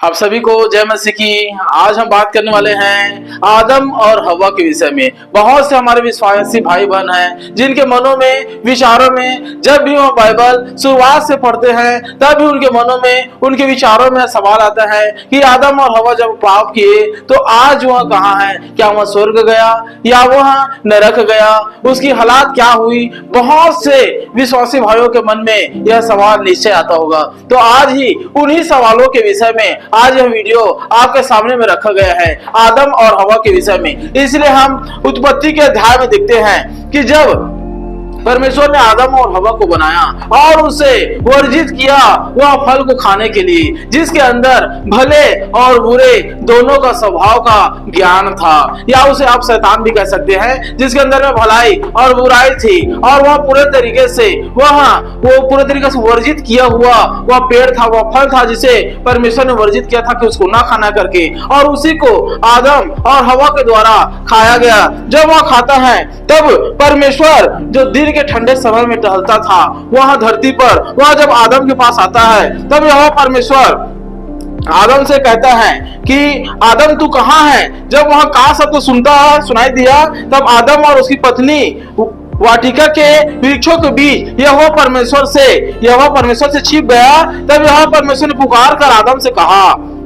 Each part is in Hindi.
आप सभी को जय मसीह की। आज हम बात करने वाले हैं आदम और हवा के विषय में। बहुत से हमारे विश्वासी भाई बहन हैं जिनके मनों में, विचारों में, जब भी वो बाइबल शुरुआत से पढ़ते हैं तब भी उनके मनों में, उनके विचारों में सवाल आता है कि आदम और हवा जब पाप किए तो आज वह कहाँ है? क्या वह स्वर्ग गया या वह नरक गया? उसकी हालात क्या हुई? बहुत से विश्वासी भाइयों के मन में यह सवाल निश्चय आता होगा। तो आज ही उन्हीं सवालों के विषय में आज यह वीडियो आपके सामने में रखा गया है, आदम और हवा के विषय में। इसलिए हम उत्पत्ति के अध्याय में देखते हैं कि जब परमेश्वर ने आदम और हवा को बनाया और उसे वर्जित किया वह फल को खाने के लिए, जिसके अंदर भले और बुरे दोनों का स्वभाव का ज्ञान था, या उसे आप शैतान भी कह सकते हैं, जिसके अंदर में भलाई और बुराई थी। और वह पूरे तरीके से वो पूरे तरीके से वर्जित किया हुआ वह पेड़ था, वह फल था जिसे परमेश्वर ने वर्जित किया था कि उसको ना खाना करके, और उसी को आदम और हवा के द्वारा खाया गया। जब वह खाता है तब परमेश्वर जो दिन के ठंडे समय में टहलता था वहां धरती पर, वह जब आदम के पास आता है तब यह परमेश्वर आदम से कहता है कि आदम तू कहाँ है? जब वहां कहा सब तो सुनाई दिया तब आदम और उसकी पत्नी वाटिका के वृक्षों के बीच यह परमेश्वर से छिप गया। तब यह परमेश्वर ने पुकार कर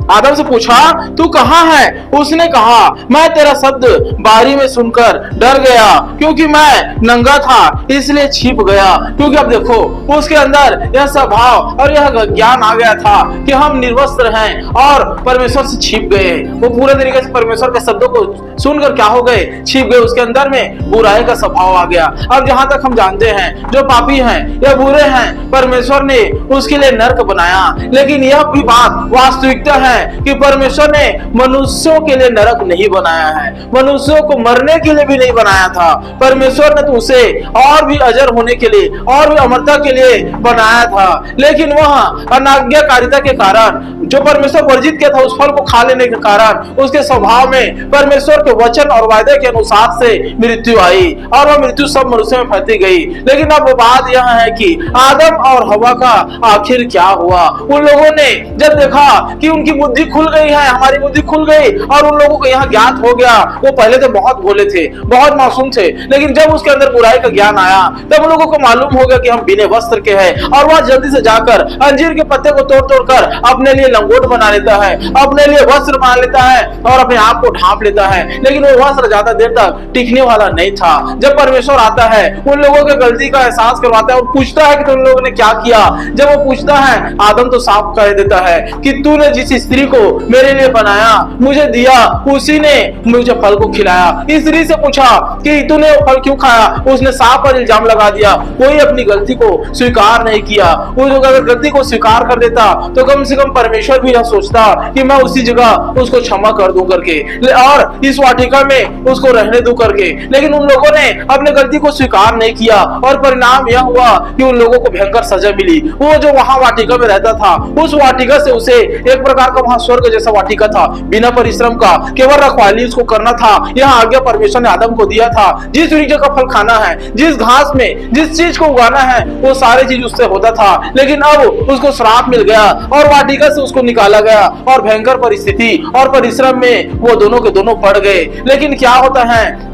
आदम से पूछा तू कहाँ है? उसने कहा मैं तेरा शब्द बारी में सुनकर डर गया, क्योंकि मैं नंगा था इसलिए छिप गया। क्योंकि अब देखो उसके अंदर यह स्वभाव और यह ज्ञान आ गया था कि हम निर्वस्त्र हैं और परमेश्वर से छिप गए। वो पूरे तरीके से परमेश्वर के शब्दों को सुनकर क्या हो गए? छिप गए। उसके अंदर में बुराई का स्वभाव आ गया। अब जहां तक हम जानते हैं जो पापी हैं या बुरे हैं, परमेश्वर ने उसके लिए नरक बनाया। लेकिन यह भी बात वास्तविकता है कि परमेश्वर ने मनुष्यों के लिए नरक नहीं बनाया है, मनुष्यों को मरने के लिए भी नहीं बनाया था। परमेश्वर ने तो उसे और भी अजर होने के लिए और भी अमरता के लिए बनाया था। लेकिन वह अनाज्ञाकारिता के कारण, जो परमेश्वर वर्जित किया था उस फल को खा लेने के कारण, उसके स्वभाव में परमेश्वर के वचन और वायदे के अनुसार से मृत्यु आई और वह मृत्यु सब मनुष्य में फैलती गई। लेकिन अब बात यह है कि आदम और हवा का आखिर क्या हुआ? उन लोगों ने जब देखा कि उनकी बुद्धि खुल गई है, हमारी बुद्धि खुल गई और उन लोगों को यह ज्ञात हो गया। वो पहले तो बहुत भोले थे, बहुत मासूम थे, लेकिन जब उसके अंदर बुराई का ज्ञान आया तब उन लोगों को मालूम हो गया कि हम बिना वस्त्र के हैं। और वह जल्दी से जाकर अंजीर के पत्ते को तोड़ कर अपने लिए लंगोट बना लेता है, अपने लिए वस्त्र बना लेता है और अपने आप को ढांप लेता है। लेकिन वो वस्त्र ज्यादा देर तक टिकने वाला नहीं था। जब परमेश्वर आता है उन लोगों के गलती का एहसास करवाता है और पूछता है कि तुम लोगों ने क्या किया। जब वो पूछता है आदम तो साफ कह देता है कि तूने जिस स्त्री को मेरे लिए बनाया, मुझे दिया, उसी ने मुझे फल को खिलाया। स्त्री से पूछा कि तूने फल क्यों खाया? उसने साफ पर इल्जाम लगा दिया। कोई अपनी गलती को स्वीकार नहीं किया। वो जो अगर गलती को स्वीकार कर देता तो कम से कम परमेश्वर भी यह सोचता कि मैं उसी जगह उसको क्षमा कर दूं करके, और इस वाटिका में उसको रहने दूं करके। लेकिन उन लोगों ने अपने गलती को स्वीकार नहीं किया और परिणाम यह हुआ कि उन लोगों को भयंकर सजा मिली। वो जो वहां वाटिका में रहता था, उस वाटिका से उसे एक प्रकार का वहां स्वर्ग जैसा वाटिका था, बिना परिश्रम का, केवल रखवाली उसको करना था। यह आज्ञा परमेश्वर ने आदम को दिया था, जिस वृक्ष का फल खाना है, जिस घास में जिस चीज को उगाना है, वो सारी चीज उससे होता था। लेकिन अब उसको श्राप मिल गया और वाटिका से उसको निकाला गया और भयंकर परिस्थिति और परिश्रम में वो दोनों के दोनों पड़ गए। लेकिन क्या होता है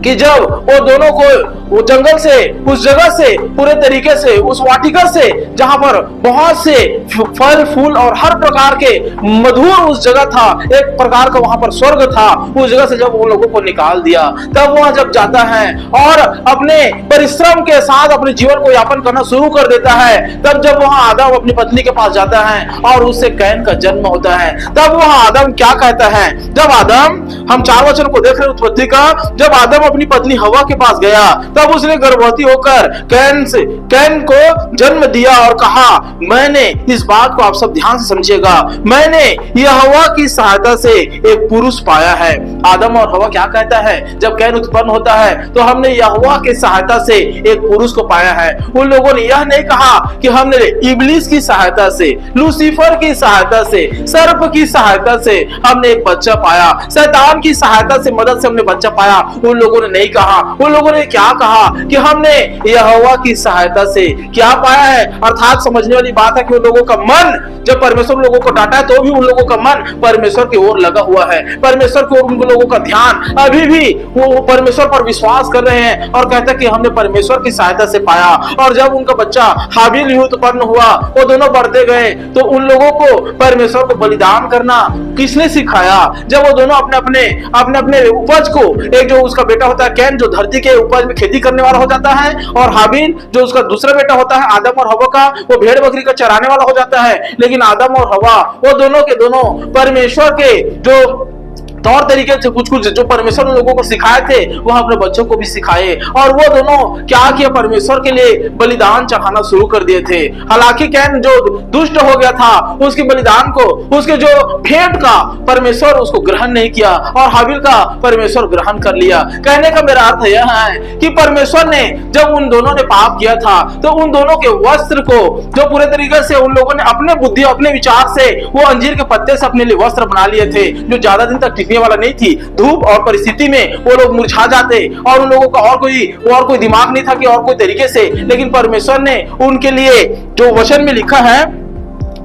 कि जब वो दोनों को वो जंगल से, उस जगह से, पूरे तरीके से, उस वाटिका से जहां पर बहुत से फल फूल और हर प्रकार के मधुर उस जगह था, एक प्रकार का वहां पर स्वर्ग था, उस जगह से जब वो लोगों को निकाल दिया, तब वह जब जाता है और अपने परिश्रम के साथ अपने जीवन को यापन करना शुरू कर देता है, तब जब वहां आदम अपनी पत्नी के पास जाता है और उससे कैन का जन्म होता है, तब वह आदम क्या कहता है? जब आदम, हम 4 वचन को देख रहे हैं उत्पत्ति का, जब आदम अपनी पत्नी हवा के पास गया तब उसने गर्भवती होकर कैन को जन्म दिया और कहा, मैंने इस बात को आप सब ध्यान से समझिएगा, मैंने यहोवा की सहायता से एक पुरुष पाया है। आदम और हवा क्या कहता है? जब कैन उत्पन्न होता है तो हमने यहोवा की सहायता से एक पुरुष को पाया है। उन लोगों ने यह नहीं कहा कि हमने इब्लीस की सहायता से, लूसीफर की सहायता से, सर्प की सहायता से हमने एक बच्चा पाया, शैतान की सहायता से, मदद से हमने बच्चा पाया। उन लोगों ने नहीं कहा। उन लोगों ने क्या कहा? कहा कि हमने यहोवा की सहायता से क्या पाया है। अर्थात समझने वाली बात है कि उन लोगों का मन, जब परमेश्वर लोगों को डांटा है तो भी उन लोगों का मन परमेश्वर की ओर लगा हुआ है, परमेश्वर की ओर उन लोगों का ध्यान अभी भी वो परमेश्वर पर विश्वास कर रहे हैं और कहते हैं कि हमने परमेश्वर की सहायता से पाया। और जब उनका बच्चा हाबिल उत्पन्न हुआ, वो दोनों बढ़ते गए, तो उन लोगों को परमेश्वर को बलिदान करना किसने सिखाया? जब वो दोनों अपने उपज को, एक जो उसका बेटा होता है कैन, जो धरती के उपज में खेती करने वाला हो जाता है, और हाबिल जो उसका दूसरा बेटा होता है आदम और हवा का, वो भेड़ बकरी का चराने वाला हो जाता है। लेकिन आदम और हवा वो दोनों के दोनों परमेश्वर के जो तौर तरीके से कुछ जो परमेश्वर लोगों को सिखाए थे वह अपने बच्चों को भी सिखाए, और वो दोनों क्या किया? परमेश्वर के लिए बलिदान चढ़ाना शुरू कर दिए थे। हालांकि कैन जो दुष्ट हो गया था, उसके बलिदान को, उसके जो भेंट का परमेश्वर उसको ग्रहण नहीं किया, और हाबिल का परमेश्वर ग्रहण कर लिया। कहने का मेरा अर्थ यह है कि परमेश्वर ने जब उन दोनों ने पाप किया था तो उन दोनों के वस्त्र को, जो पूरे तरीके से उन लोगों ने अपने बुद्धि, अपने विचार से वो अंजीर के पत्ते से अपने लिए वस्त्र बना लिए थे, जो ज्यादा दिन तक वाला नहीं थी। धूप और परिस्थिति में वो लोग मुरझा जाते, और उन लोगों का और कोई दिमाग नहीं था कि और कोई तरीके से, लेकिन परमेश्वर ने उनके लिए जो वचन में लिखा है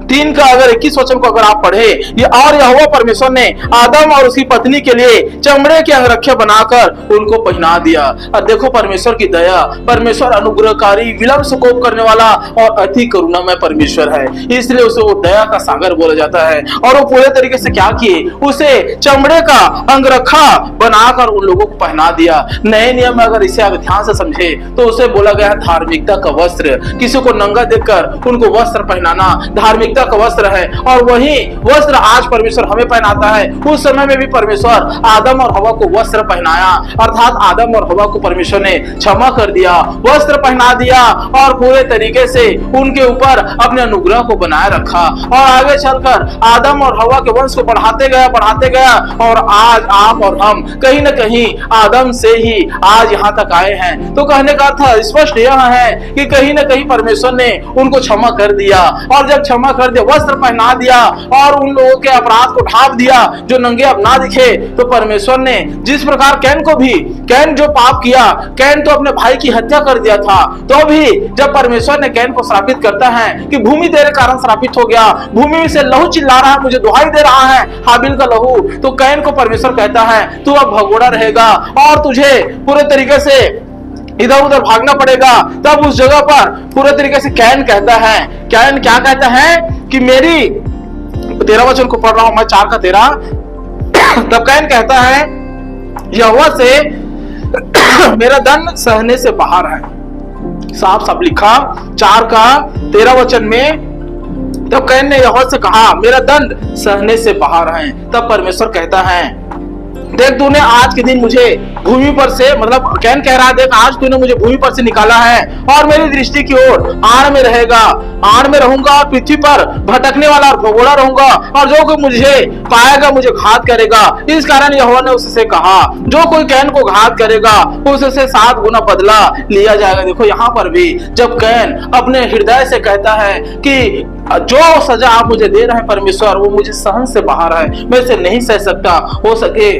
3 का अगर 21 वचन को अगर आप पढ़े, ये और यहोवा परमेश्वर ने आदम और उसकी पत्नी के लिए चमड़े के अंगरखे बनाकर उनको पहना दिया। और देखो परमेश्वर की दया, परमेश्वर अनुग्रहकारी, विलंब से कोप करने वाला और अति करुणामय परमेश्वर है, इसलिए उसे वो दया का सागर बोला जाता है। और वो पूरे तरीके से क्या किए? उसे चमड़े का अंगरखा बनाकर उन लोगों को पहना दिया। नए नियम में अगर इसे ध्यान से समझे तो उसे बोला गया धार्मिकता का वस्त्र। किसी को नंगा देखकर उनको वस्त्र पहनाना धार्मिकता का वस्त्र है, और वही वस्त्र आज परमेश्वर हमें पहनाता है। उस समय में भी परमेश्वर आदम और हवा को वस्त्र पहनाया, अर्थात आदम और हवा को परमेश्वर ने क्षमा कर दिया, वस्त्र पहना दिया, और पूरे तरीके से उनके ऊपर अपने अनुग्रह को बनाए रखा, और आगे चलकर आदम और हवा के वंश को बढ़ाते गया, और आज आप और हम कहीं न कहीं आदम से ही आज यहाँ तक आए हैं। तो कहने का अर्थ स्पष्ट यह है कि कहीं न कहीं परमेश्वर ने उनको क्षमा कर दिया, और जब क्षमा कर दिया, वस्त्र पहना दिया, और उन लोगों के अपराध को ढांप दिया जो नंगे अब ना दिखे, तो परमेश्वर ने जिस प्रकार कैन जो पाप किया, कैन तो अपने भाई की हत्या कर दिया था, तो भी जब परमेश्वर ने कैन को श्रापित करता है कि भूमि तेरे कारण श्रापित हो गया, भूमि में से लहू चिल्ला रहा है, मुझे दुहाई दे रहा है हाबिल का लहू, तो कैन को परमेश्वर कहता है तू अब भगोड़ा रहेगा और तुझे पूरे तरीके से इधर उधर भागना पड़ेगा। तब उस जगह पर पूरे तरीके से कैन क्या कहता है कि मेरी 13 वचन को पढ़ रहा हूं मैं, 4 का 13। तब कैन कहता है यहोवा से मेरा दंड सहने से बाहर है। साफ साफ लिखा 4 का 13 वचन में। तब कैन ने यहोवा से कहा मेरा दंड सहने से बाहर है। तब परमेश्वर कहता है देख तूने आज के दिन मुझे भूमि पर से, मतलब कैन कह रहा है देख आज तूने मुझे भूमि पर से निकाला है और मेरी दृष्टि की ओर आड़ में रहूंगा और पृथ्वी पर भटकने वाला और भगोड़ा रहूंगा, और जो कोई मुझे पाएगा मुझे घात करेगा। इस कारण यहोवा ने उससे कहा जो कोई कैन को घात करेगा उससे 7 गुना बदला लिया जाएगा। देखो यहाँ पर भी जब कैन अपने हृदय से कहता है कि जो सजा आप मुझे दे रहे हैं परमेश्वर वो मुझे सहन से बाहर है, मैं इसे नहीं सह सकता, हो सके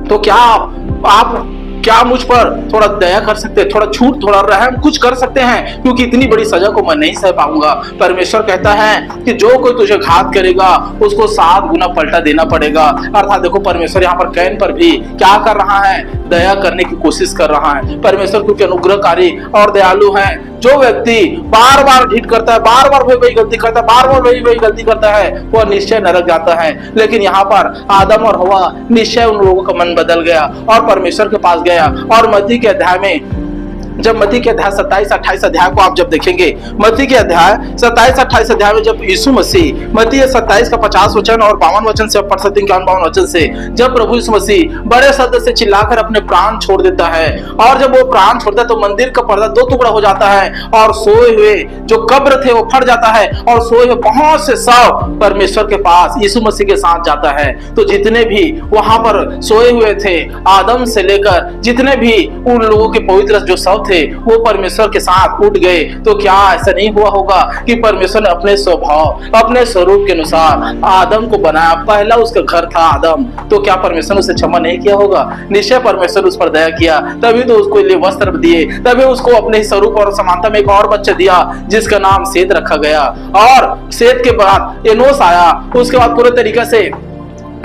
तो क्या मुझ पर थोड़ा दया कर सकते हैं, थोड़ा छूट, थोड़ा रहम कुछ कर सकते हैं, क्योंकि इतनी बड़ी सजा को मैं नहीं सह पाऊंगा। परमेश्वर कहता है कि जो कोई तुझे घात करेगा उसको 7 गुना पलटा देना पड़ेगा। अर्थात देखो परमेश्वर यहाँ पर कैन पर भी क्या कर रहा है? दया करने की कोशिश कर रहा है। परमेश्वर क्योंकि अनुग्रहकारी और दयालु है। जो व्यक्ति बार बार ढीठ करता है, बार बार वही गलती करता है, बार बार वही गलती करता है, वह निश्चय नरक जाता है। लेकिन यहाँ पर आदम और हवा निश्चय उन लोगों का मन बदल गया और परमेश्वर के पास गया। और मत्ती के अध्याय में जब मत्ती के अध्याय 27-28 अध्याय को आप जब देखेंगे, मत्ती के अध्याय 27-28 अध्याय में जब यीशु मसीह, मत्ती 27 का 50 वचन और 52 वचन से पढ़ सकते हैं, 52 वचन से, जब प्रभु यीशु मसीह बड़े शब्द से चिल्लाकर अपने प्राण छोड़ देता है, और जब वो प्राण छोड़ता है तो मंदिर का पर्दा 2 टुकड़ा हो जाता है और सोए हुए जो कब्र थे वो फट जाता है और सोए हुए बहुत से शव परमेश्वर के पास यीशु मसीह के साथ जाता है। तो जितने भी वहां पर सोए हुए थे, आदम से लेकर जितने भी उन लोगों के पवित्र जो शव थे वो परमेश्वर के साथ उठ गए, तो क्या ऐसा नहीं हुआ होगा कि परमेश्वर ने अपने स्वभाव, अपने स्वरूप के अनुसार आदम को बनाया। पहला उसका घर था आदम, तो क्या परमेश्वर ने उसे क्षमा नहीं किया होगा? निश्चय परमेश्वर उस पर दया किया, तभी तो उसको लिए वस्त्र दिए, तभी उसको अपने स्वरूप और समानता में एक और बच्चा दिया जिसका नाम सेत रखा गया। और सेत के बाद एनोस आया, उसके बाद पूरे तरीके से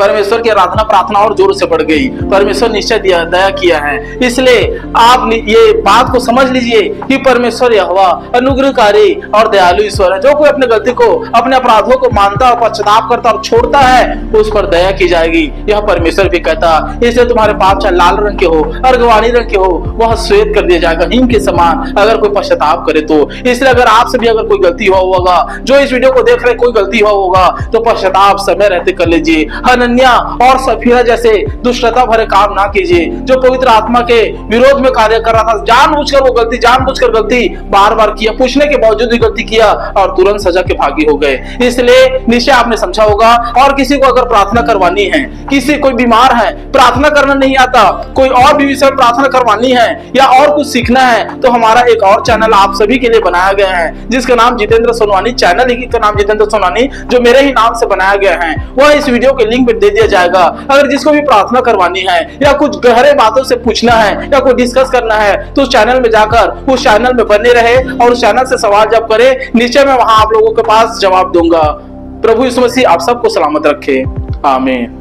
परमेश्वर की आराधना प्रार्थना और जोर से बढ़ गई। परमेश्वर निश्चय दया किया है। इसलिए आप ये बात को समझ लीजिए कि परमेश्वर यहोवा अनुग्रहकारी और दयालु ईश्वर है। जो कोई अपने गलती को, अपने अपराधों को मानता और पश्चाताप करता और छोड़ता है, उस पर दया की जाएगी, यह परमेश्वर भी कहता। इसलिए तुम्हारे पाप चाहे लाल रंग के हो, अर्गवानी रंग के हो, वह श्वेत कर दिया जाएगा हिम के समान, अगर कोई पश्चाताप करे तो। इसलिए अगर आपसे भी अगर कोई गलती हुआ होगा, जो इस वीडियो को देख रहे कोई गलती हुआ होगा, तो पश्चाताप समय रहते कर लीजिए। हनन्या और सफीरा जैसे दुष्टता भरे काम ना कीजिए। जो पवित्र आत्मा के विरोध में कार्य कर रहा था, जानबूझकर वो गलती, जानबूझकर गलती बार बार किया, पूछने के बावजूद भी गलती किया और तुरंत सजा के भागी हो गए। इसलिए निश्चय आपने समझा होगा। और किसी को अगर प्रार्थना करवानी है, किसी कोई बीमार है, प्रार्थना करना नहीं आता, कोई और भी विषय प्रार्थना करवानी है या और कुछ सीखना है, तो हमारा एक और चैनल आप सभी के लिए बनाया गया है जिसका नाम जितेंद्र सोनवानी, चैनल का नाम जितेंद्र सोनवानी, जो मेरे ही नाम से बनाया गया है। वह इस वीडियो के लिंक पे दे दिया जाएगा। अगर जिसको भी प्रार्थना करवानी है या कुछ गहरे बातों से पूछना है या कोई डिस्कस करना है, तो उस चैनल में जाकर उस चैनल में बने रहे और उस चैनल से सवाल जब करे, निश्चय मैं वहां आप लोगों के पास जवाब दूंगा। प्रभु यीशु मसीह आप सबको सलामत रखे। आमीन।